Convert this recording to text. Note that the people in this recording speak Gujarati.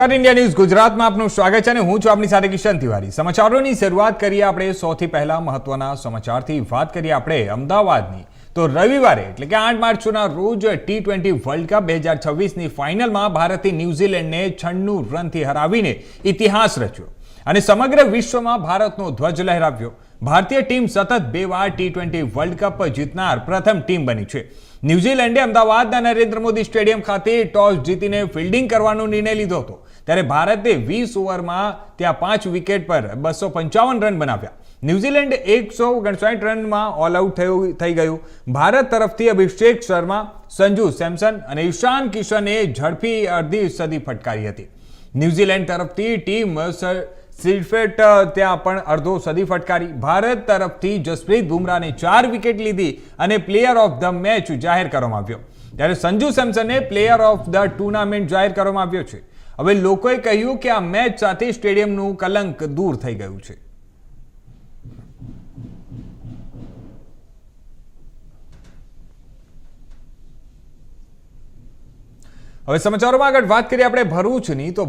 इंडिया न्यूज गुजरात में आपનું સ્વાગત છે અને હું છું આપની સાથે કિશન તિવારી। સમાચારોની શરૂઆત કરીએ આપણે સૌથી પહેલા મહત્વના સમાચારથી। વાત કરીએ આપણે અમદાવાદની તો રવિવારે એટલે કે 8 માર્ચના રોજ T20 વર્લ્ડ કપ 2026ની ફાઇનલમાં ભારતે ન્યુઝીલેન્ડને 96 રનથી હરાવીને ઇતિહાસ રચ્યો અને સમગ્ર વિશ્વમાં ભારતનો ધ્વજ લહેરાવ્યો। ભારતીય ટીમ સતત 2 વાર T20 વર્લ્ડ કપ જીતનાર પ્રથમ ટીમ બની છે। ન્યુઝીલેન્ડે અમદાવાદના નરેન્દ્ર મોદી સ્ટેડિયમ ખાતે ટોસ જીતીને ફિલ્ડિંગ કરવાનો નિર્ણય લીધો હતો, ત્યારે ભારતે 20 ઓવરમાં ત્યાં 5 વિકેટ પર 255 રન બનાવ્યા। ન્યુઝીલેન્ડ 159 રનમાં ઓલ આઉટ થઈ ગયું। ભારત તરફથી અભિષેક શર્મા, સંજુ સેમસન અને ઈશાન કિશને ઝડપી અડધી સદી ફટકારી હતી। ન્યુઝીલેન્ડ તરફથી ટીમ સિલ્ફેટ ત્યાં પણ અડધો સદી ફટકારી। ભારત તરફથી જસપ્રીત બુમરાહને 4 વિકેટ લીધી અને પ્લેયર ઓફ ધ મેચ જાહેર કરવામાં આવ્યો, ત્યારે સંજુ સેમસનને પ્લેયર ઓફ ધ ટુર્નામેન્ટ જાહેર કરવામાં આવ્યો છે। હવે લોકોએ કહ્યું કે આ મેચ સાથે સ્ટેડિયમનું કલંક દૂર થઈ ગયું છે। હવે સમાચારોમાં આગળ વાત કરીએ આપણે ભરૂચની તો